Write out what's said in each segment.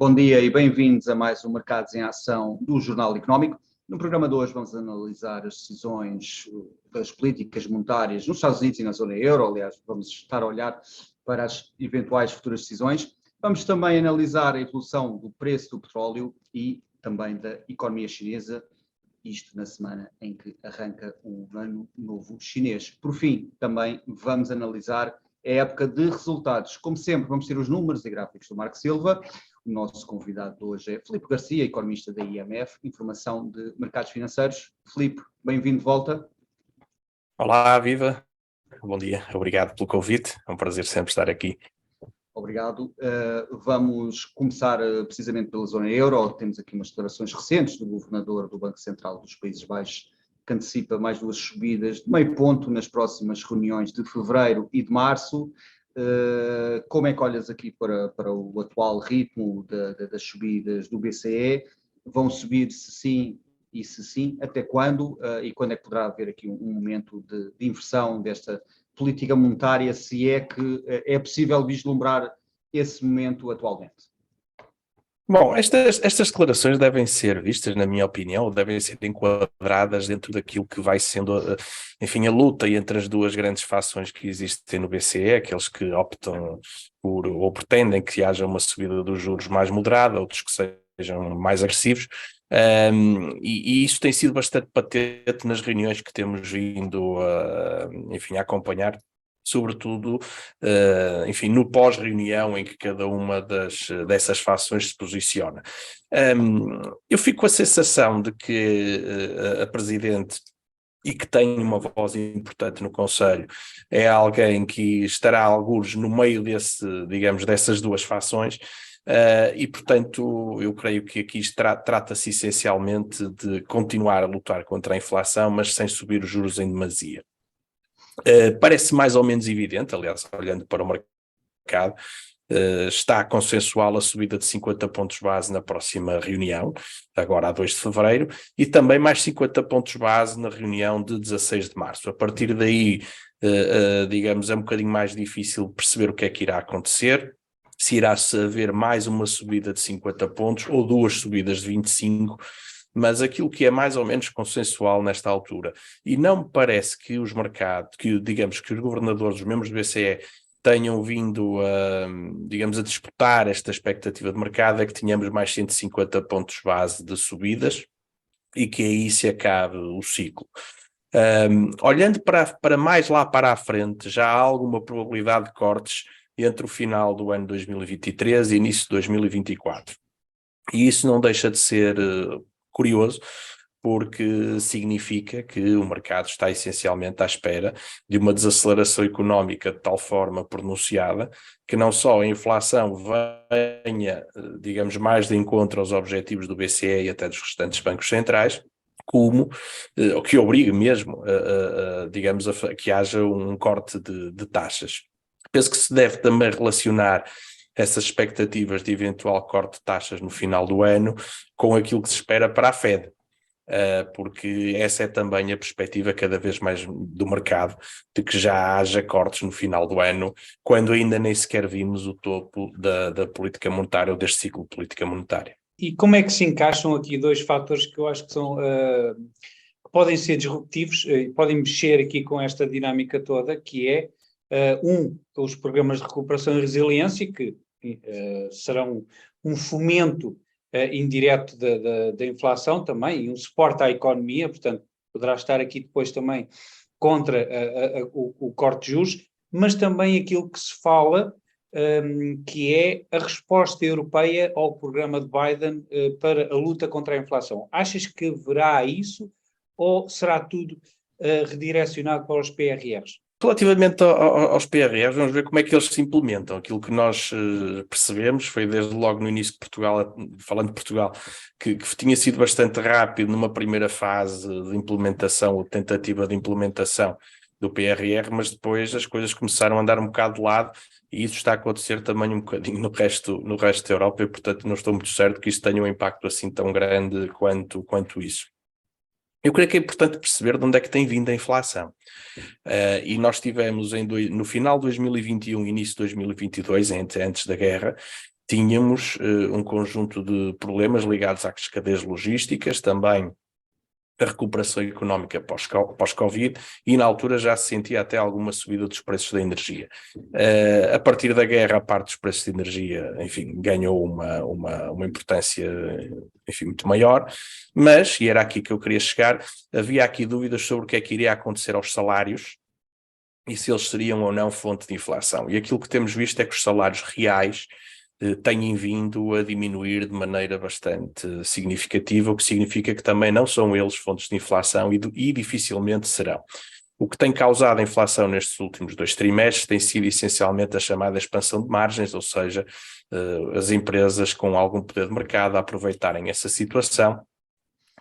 Bom dia e bem-vindos a mais um Mercados em Ação do Jornal Económico. No programa de hoje vamos analisar as decisões das políticas monetárias nos Estados Unidos e na zona euro. Aliás, vamos estar a olhar para as eventuais futuras decisões. Vamos também analisar a evolução do preço do petróleo e também da economia chinesa, isto na semana em que arranca o ano novo chinês. Por fim, também vamos analisar a época de resultados. Como sempre, vamos ter os números e gráficos do Marco Silva. O nosso convidado de hoje é Filipe Garcia, economista da IMF, informação de mercados financeiros. Filipe, bem-vindo de volta. Olá, viva. Bom dia. Obrigado pelo convite. É um prazer sempre estar aqui. Obrigado. Vamos começar precisamente pela zona euro. Temos aqui umas declarações recentes do governador do Banco Central dos Países Baixos, que antecipa mais duas subidas de meio ponto nas próximas reuniões de fevereiro e de março. Como é que olhas aqui para o atual ritmo das subidas do BCE? Vão subir se sim e se sim, até quando? E quando é que poderá haver aqui um momento de inversão desta política monetária, se é que é possível vislumbrar esse momento atualmente? Bom, estas declarações devem ser vistas, na minha opinião, devem ser enquadradas dentro daquilo que vai sendo, enfim, a luta entre as duas grandes fações que existem no BCE, aqueles que optam por, ou pretendem que haja uma subida dos juros mais moderada, outros que sejam mais agressivos, e isso tem sido bastante patente nas reuniões que temos vindo enfim, a acompanhar, sobretudo, enfim, no pós-reunião em que cada uma dessas fações se posiciona. Eu fico com a sensação de que a Presidente, e que tem uma voz importante no Conselho, é alguém que estará algures no meio dessas duas fações, e, portanto, eu creio que aqui trata-se essencialmente de continuar a lutar contra a inflação, mas sem subir os juros em demasia. Parece mais ou menos evidente, aliás, olhando para o mercado, está consensual a subida de 50 pontos base na próxima reunião, agora a 2 de fevereiro, e também mais 50 pontos base na reunião de 16 de março. A partir daí, digamos, é um bocadinho mais difícil perceber o que é que irá acontecer, se irá-se haver mais uma subida de 50 pontos ou duas subidas de 25, mas aquilo que é mais ou menos consensual nesta altura, e não me parece que os mercados, digamos que os governadores, os membros do BCE, tenham vindo digamos, a disputar esta expectativa de mercado, é que tenhamos mais 150 pontos base de subidas e que aí se acabe o ciclo. Olhando para mais lá para a frente, já há alguma probabilidade de cortes entre o final do ano 2023 e início de 2024. E isso não deixa de ser curioso, porque significa que o mercado está essencialmente à espera de uma desaceleração económica de tal forma pronunciada que não só a inflação venha, digamos, mais de encontro aos objetivos do BCE e até dos restantes bancos centrais, como o que obrigue mesmo, digamos, a que haja um corte de taxas. Penso que se deve também relacionar essas expectativas de eventual corte de taxas no final do ano com aquilo que se espera para a Fed, porque essa é também a perspectiva cada vez mais do mercado, de que já haja cortes no final do ano, quando ainda nem sequer vimos o topo da política monetária ou deste ciclo de política monetária. E como é que se encaixam aqui dois fatores que eu acho que são... que podem ser disruptivos, podem mexer aqui com esta dinâmica toda, que é os programas de recuperação e resiliência, que serão um fomento indireto da inflação também, e um suporte à economia, portanto, poderá estar aqui depois também contra o corte de juros, mas também aquilo que se fala, que é a resposta europeia ao programa de Biden para a luta contra a inflação. Achas que haverá isso, ou será tudo redirecionado para os PRRs? Relativamente aos PRRs, vamos ver como é que eles se implementam. Aquilo que nós percebemos foi desde logo no início de Portugal, falando de Portugal, que tinha sido bastante rápido numa primeira fase de implementação ou tentativa de implementação do PRR, mas depois as coisas começaram a andar um bocado de lado e isso está a acontecer também um bocadinho no resto da Europa e, portanto, não estou muito certo que isso tenha um impacto assim tão grande quanto isso. Eu creio que é importante perceber de onde é que tem vindo a inflação. E nós tivemos no final de 2021 e início de 2022, antes da guerra, tínhamos um conjunto de problemas ligados às cadeias logísticas, também a recuperação económica pós-Covid, e na altura já se sentia até alguma subida dos preços da energia. A partir da guerra, a parte dos preços de energia, enfim, ganhou uma importância, enfim, muito maior, mas, e era aqui que eu queria chegar, havia aqui dúvidas sobre o que é que iria acontecer aos salários e se eles seriam ou não fonte de inflação. E aquilo que temos visto é que os salários reais têm vindo a diminuir de maneira bastante significativa, o que significa que também não são eles fontes de inflação e dificilmente serão. O que tem causado a inflação nestes últimos 2 trimestres tem sido essencialmente a chamada expansão de margens, ou seja, as empresas com algum poder de mercado a aproveitarem essa situação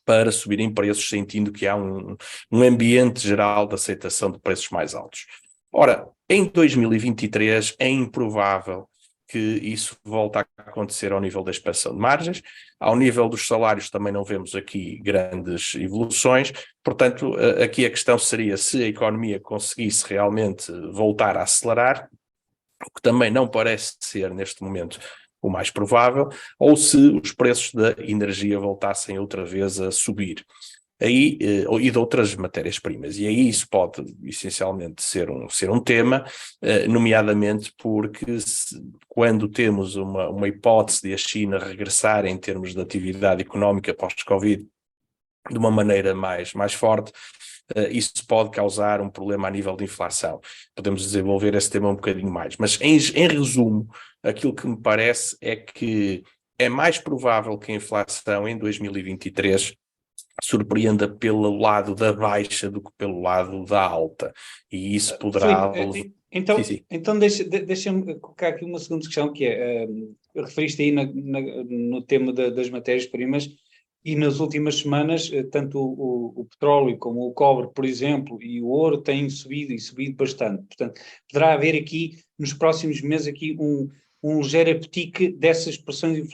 para subirem preços, sentindo que há um ambiente geral de aceitação de preços mais altos. Ora, em 2023 é improvável que isso volte a acontecer ao nível da expansão de margens. Ao nível dos salários também não vemos aqui grandes evoluções, portanto, aqui a questão seria se a economia conseguisse realmente voltar a acelerar, o que também não parece ser neste momento o mais provável, ou se os preços da energia voltassem outra vez a subir. Aí, e de outras matérias-primas. E aí isso pode essencialmente ser um tema, nomeadamente porque quando temos uma hipótese de a China regressar em termos de atividade económica pós-Covid de uma maneira mais forte, isso pode causar um problema a nível de inflação. Podemos desenvolver esse tema um bocadinho mais. Mas, em resumo, aquilo que me parece é que é mais provável que a inflação em 2023 surpreenda pelo lado da baixa do que pelo lado da alta. E isso poderá... Então deixa-me colocar aqui uma segunda questão, que é, referiste aí no tema das matérias-primas, e nas últimas semanas, tanto o petróleo como o cobre, por exemplo, e o ouro têm subido bastante. Portanto, poderá haver aqui, nos próximos meses, aqui um ligeiro apetite dessas pressões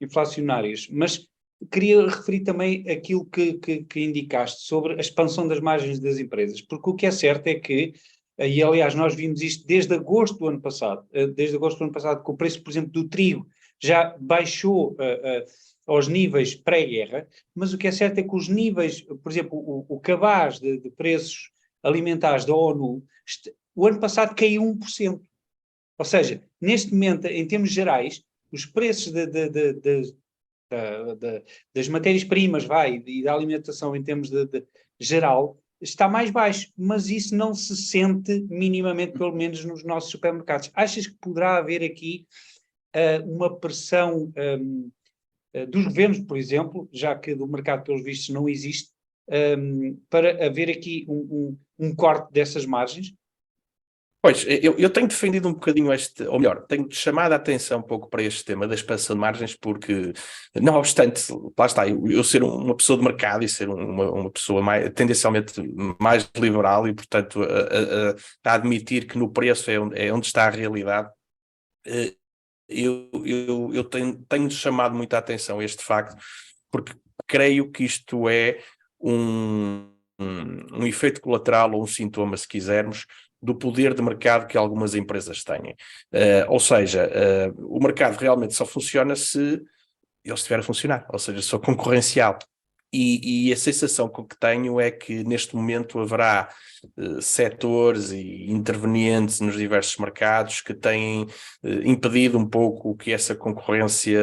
inflacionárias. Mas queria referir também aquilo que indicaste sobre a expansão das margens das empresas, porque o que é certo é que, e aliás nós vimos isto desde agosto do ano passado, que o preço, por exemplo, do trigo já baixou aos níveis pré-guerra, mas o que é certo é que os níveis, por exemplo, o cabaz de preços alimentares da ONU, o ano passado caiu 1%. Ou seja, neste momento, em termos gerais, os preços das matérias-primas e da alimentação em termos de geral está mais baixo, mas isso não se sente minimamente, pelo menos nos nossos supermercados. Achas que poderá haver aqui uma pressão dos governos, por exemplo, já que do mercado pelos vistos não existe, para haver aqui um corte dessas margens? Pois, eu tenho defendido um bocadinho ou melhor, tenho chamado a atenção um pouco para este tema da expansão de margens, porque, não obstante, lá está, eu ser uma pessoa de mercado e ser uma pessoa tendencialmente mais liberal e, portanto, a admitir que no preço é onde está a realidade, eu tenho chamado muita atenção a este facto, porque creio que isto é um efeito colateral ou um sintoma, se quisermos, do poder de mercado que algumas empresas têm. Ou seja, o mercado realmente só funciona se ele estiver a funcionar, ou seja, só concorrencial. E a sensação que tenho é que neste momento haverá setores e intervenientes nos diversos mercados que têm impedido um pouco que essa concorrência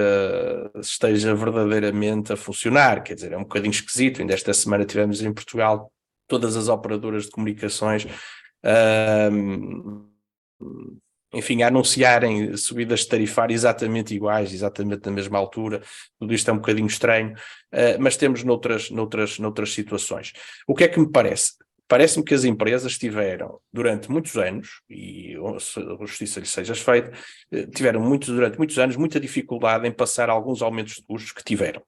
esteja verdadeiramente a funcionar. Quer dizer, é um bocadinho esquisito. Ainda esta semana tivemos em Portugal todas as operadoras de comunicações enfim, a anunciarem subidas tarifárias exatamente iguais, exatamente na mesma altura. Tudo isto é um bocadinho estranho, mas temos noutras situações. O que é que me parece? Parece-me que as empresas tiveram, durante muitos anos, e a justiça lhe seja feita, tiveram durante muitos anos muita dificuldade em passar alguns aumentos de custos que tiveram,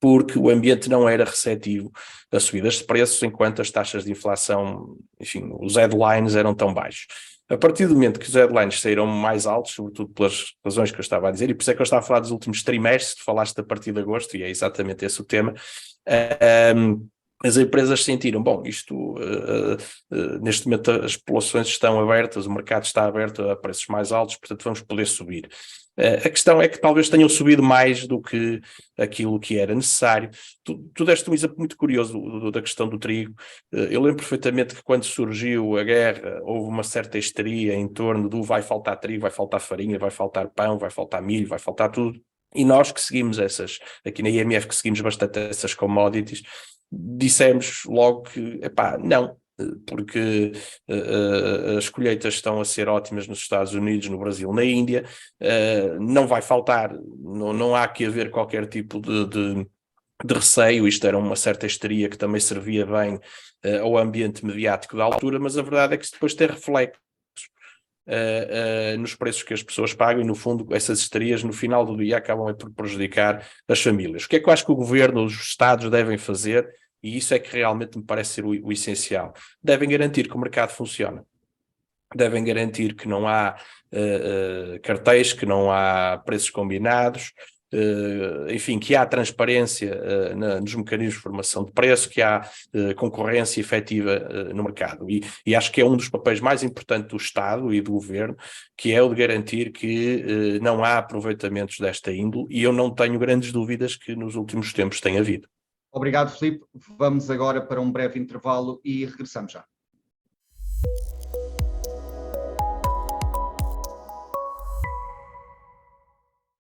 porque o ambiente não era receptivo a subidas de preços, enquanto as taxas de inflação, enfim, os headlines eram tão baixos. A partir do momento que os headlines saíram mais altos, sobretudo pelas razões que eu estava a dizer, e por isso é que eu estava a falar dos últimos trimestres, tu falaste a partir de agosto, e é exatamente esse o tema, as empresas sentiram, bom, isto neste momento as populações estão abertas, o mercado está aberto a preços mais altos, portanto vamos poder subir. A questão é que talvez tenham subido mais do que aquilo que era necessário. Tu deste um exemplo muito curioso da questão do trigo. Eu lembro perfeitamente que quando surgiu a guerra houve uma certa histeria em torno do vai faltar trigo, vai faltar farinha, vai faltar pão, vai faltar milho, vai faltar tudo. E nós que seguimos aqui na IMF que seguimos bastante essas commodities, dissemos logo que, epá, não, porque as colheitas estão a ser ótimas nos Estados Unidos, no Brasil, na Índia, não vai faltar, não há que haver qualquer tipo de receio, isto era uma certa histeria que também servia bem ao ambiente mediático da altura, mas a verdade é que isso depois tem reflexos nos preços que as pessoas pagam e, no fundo, essas histerias, no final do dia, acabam por prejudicar as famílias. O que é que eu acho que o governo, os Estados devem fazer, e isso é que realmente me parece ser o essencial? Devem garantir que o mercado funciona. Devem garantir que não há cartéis, que não há preços combinados, enfim, que há transparência nos mecanismos de formação de preço, que há concorrência efetiva no mercado. E acho que é um dos papéis mais importantes do Estado e do Governo, que é o de garantir que não há aproveitamentos desta índole, e eu não tenho grandes dúvidas que nos últimos tempos tem havido. Obrigado, Filipe. Vamos agora para um breve intervalo e regressamos já.